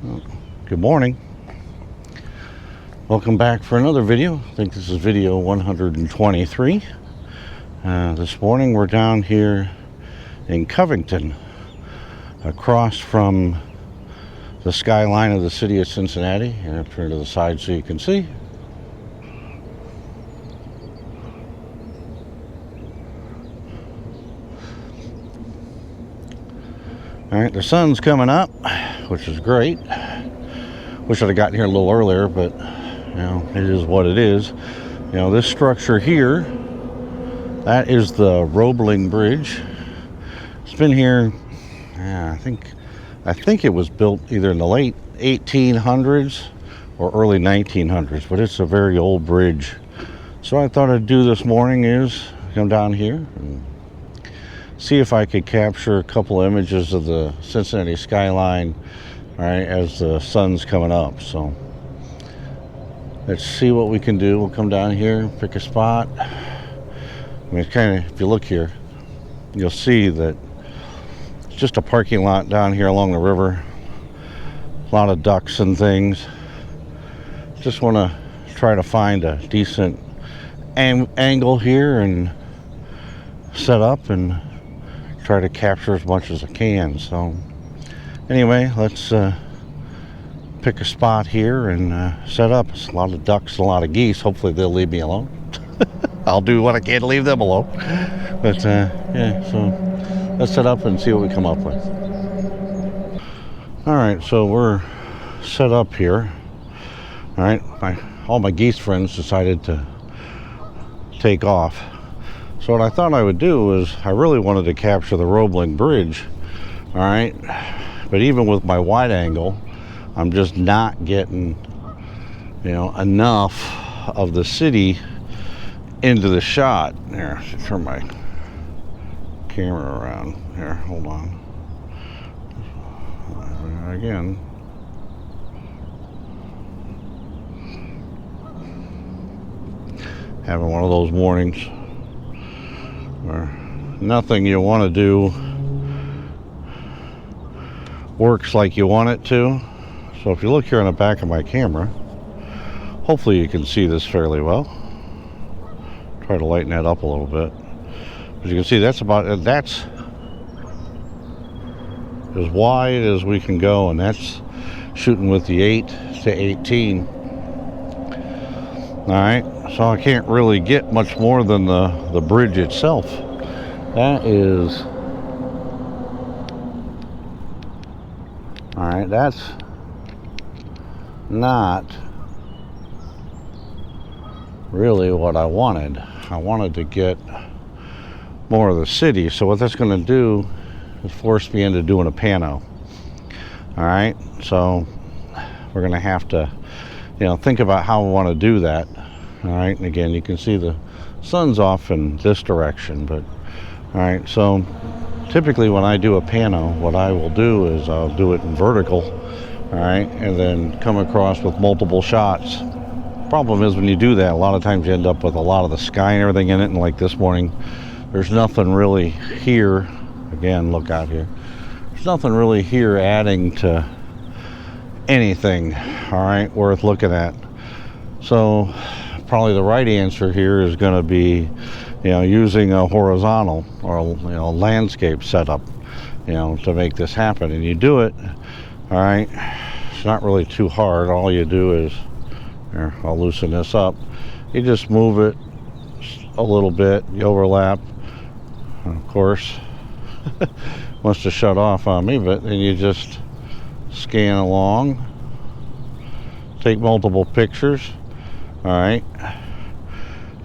Well, good morning. Welcome back for another video. I think this is video 123. This morning we're down here in Covington, across from the skyline of the city of Cincinnati. Here, I'll turn to the side so you can see. All right, the sun's coming up, which is great. Wish I'd have gotten here a little earlier, but you know, it is what it is. You know, this structure here, that is the Roebling Bridge. It's been here, I think it was built either in the late 1800s or early 1900s, but it's a very old bridge. So what I thought I'd do this morning is come down here and see if I could capture a couple images of the Cincinnati skyline, all right, as the sun's coming up. So let's see what we can do. We'll come down here, pick a spot. I mean, it's kind of, if you look here, you'll see that it's just a parking lot down here along the river. A lot of ducks and things. Just want to try to find a decent angle here and set up and try to capture as much as I can. So anyway, let's pick a spot here and set up. It's a lot of ducks, a lot of geese. Hopefully they'll leave me alone. I'll do what I can to leave them alone. But yeah, so let's set up and see what we come up with. All right, so we're set up here. All right, all my geese friends decided to take off. So what I thought I would do is I really wanted to capture the Roebling Bridge, all right? But even with my wide angle, I'm just not getting, you know, enough of the city into the shot. Here, I should turn my camera around. Here, hold on. Again. Having one of those mornings where nothing you want to do works like you want it to. So if you look here on the back of my camera, hopefully you can see this fairly well. Try to lighten that up a little bit. As you can see, that's as wide as we can go, and that's shooting with the 8 to 18. All right, so I can't really get much more than the bridge itself. That is, all right, that's not really what I wanted. I wanted to get more of the city. So what that's going to do is force me into doing a pano. All right, so we're going to have to, you know, think about how we want to do that. All right, and again, you can see the sun's off in this direction, but all right, so typically when I do a pano, what I will do is I'll do it in vertical, all right, and then come across with multiple shots. Problem is when you do that, a lot of times you end up with a lot of the sky and everything in it, and like this morning, there's nothing really here. Again, look out here. There's nothing really here adding to anything, all right, worth looking at. So probably the right answer here is going to be, you know, using a horizontal or, you know, landscape setup, you know, to make this happen. And you do it, all right, it's not really too hard. All you do is, here, I'll loosen this up. You just move it a little bit, you overlap. And of course, wants to shut off on me, but then you just scan along, take multiple pictures, all right,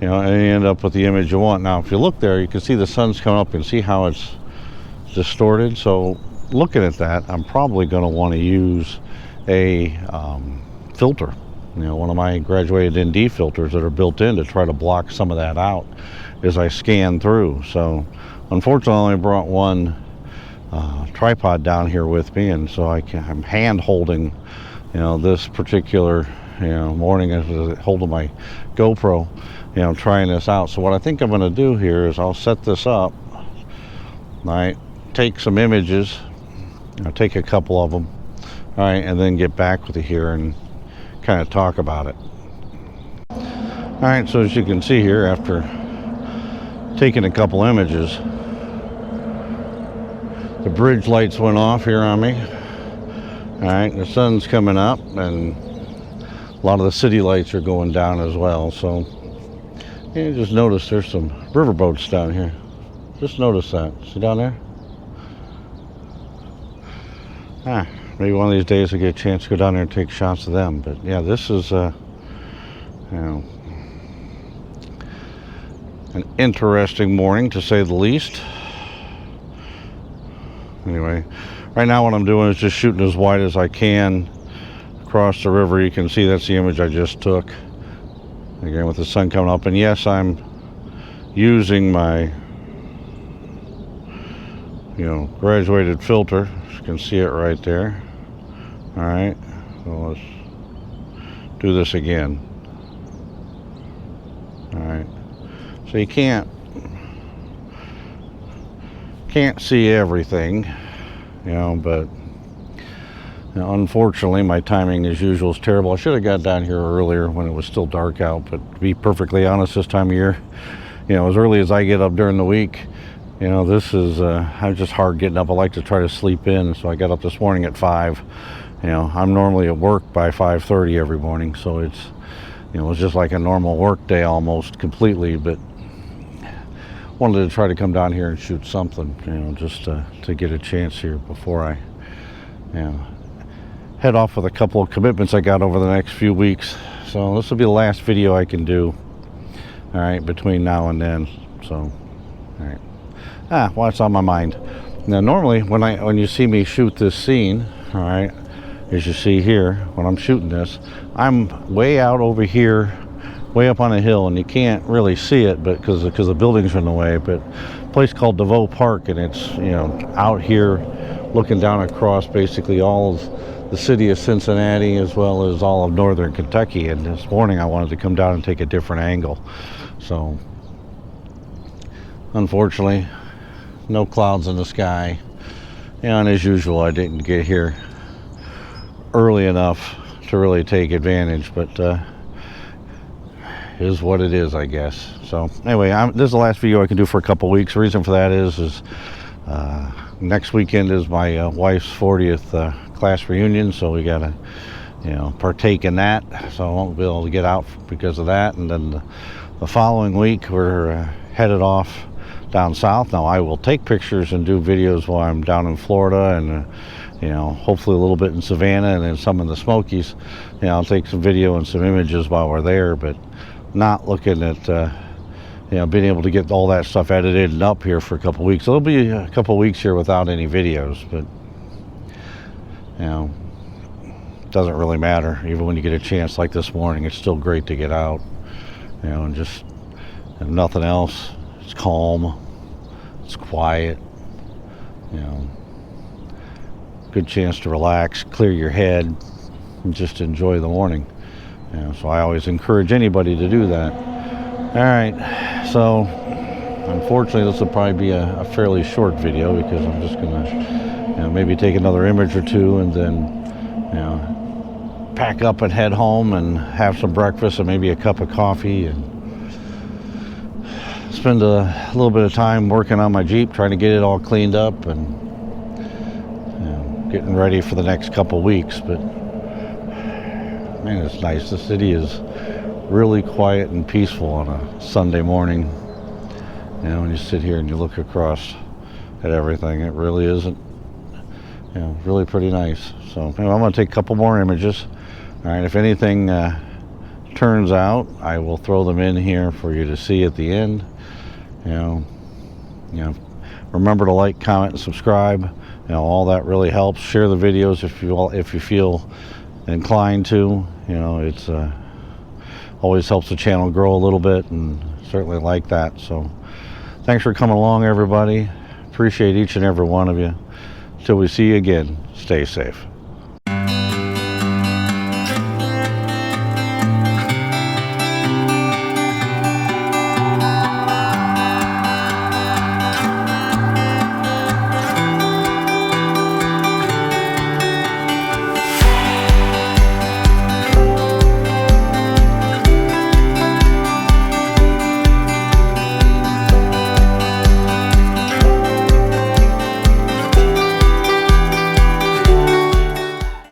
you know, and you end up with the image you want. Now if you look there, you can see the sun's coming up and see how it's distorted. So looking at that, I'm probably going to want to use a filter, you know, one of my graduated ND filters that are built in to try to block some of that out as I scan through. So unfortunately I only brought one tripod down here with me, and so I'm hand holding, you know, this particular, you know, morning as holding my GoPro, you know, trying this out. So what I think I'm going to do here is I'll set this up, right, take some images, you know, take a couple of them, All right, and then get back with you here and kind of talk about it. All right, so as you can see here, after taking a couple images, the bridge lights went off here on me. All right, the sun's coming up and a lot of the city lights are going down as well. So yeah, just notice there's some riverboats down here. Just notice that. See down there? Maybe one of these days I get a chance to go down there and take shots of them. But yeah, this is you know, an interesting morning to say the least. Anyway, right now what I'm doing is just shooting as wide as I can across the river. You can see that's the image I just took. Again, with the sun coming up. And yes, I'm using my, you know, graduated filter. You can see it right there. All right, so let's do this again. All right, so you can't see everything, you know, but you know, unfortunately my timing as usual is terrible. I should have got down here earlier when it was still dark out, but to be perfectly honest, this time of year, you know, as early as I get up during the week, you know, this is I'm just hard getting up. I like to try to sleep in, so I got up this morning at 5. You know, I'm normally at work by 5:30 every morning, so it's, you know, it's just like a normal work day almost completely. But wanted to try to come down here and shoot something, you know, just to get a chance here before I, you know, head off with a couple of commitments I got over the next few weeks. So this will be the last video I can do, all right, between now and then. So, all right. What's on my mind? Now, normally when you see me shoot this scene, all right, as you see here, when I'm shooting this, I'm way out over here, way up on a hill, and you can't really see it, but because the buildings are in the way. But a place called DeVoe Park, and it's, you know, out here looking down across basically all of the city of Cincinnati as well as all of northern Kentucky. And this morning I wanted to come down and take a different angle. So unfortunately, no clouds in the sky, and as usual I didn't get here early enough to really take advantage, but is what it is, I guess. So anyway, this is the last video I can do for a couple weeks. The reason for that is next weekend is my wife's 40th class reunion, so we gotta, you know, partake in that. So I won't be able to get out because of that. And then the following week we're headed off down south. Now I will take pictures and do videos while I'm down in Florida, and you know, hopefully a little bit in Savannah and then some in the Smokies. You know, I'll take some video and some images while we're there, but not looking at you know, being able to get all that stuff edited and up here for a couple weeks. So it'll be a couple weeks here without any videos, but you know, doesn't really matter. Even when you get a chance like this morning, it's still great to get out, you know, and just, if nothing else, it's calm, it's quiet, you know, good chance to relax, clear your head, and just enjoy the morning. You know, so I always encourage anybody to do that. All right, so unfortunately this will probably be a fairly short video because I'm just gonna, you know, maybe take another image or two and then, you know, pack up and head home and have some breakfast and maybe a cup of coffee and spend a little bit of time working on my Jeep, trying to get it all cleaned up and, you know, getting ready for the next couple weeks. But man, it's nice. The city is really quiet and peaceful on a Sunday morning. You know, when you sit here and you look across at everything, it really isn't, you know, really pretty nice. So anyway, I'm going to take a couple more images. All right, if anything turns out, I will throw them in here for you to see at the end. You know, remember to like, comment, and subscribe. You know, all that really helps. Share the videos if you feel inclined to. You know, it's always helps the channel grow a little bit, and certainly like that. So thanks for coming along, everybody. Appreciate each and every one of you. Till we see you again, stay safe.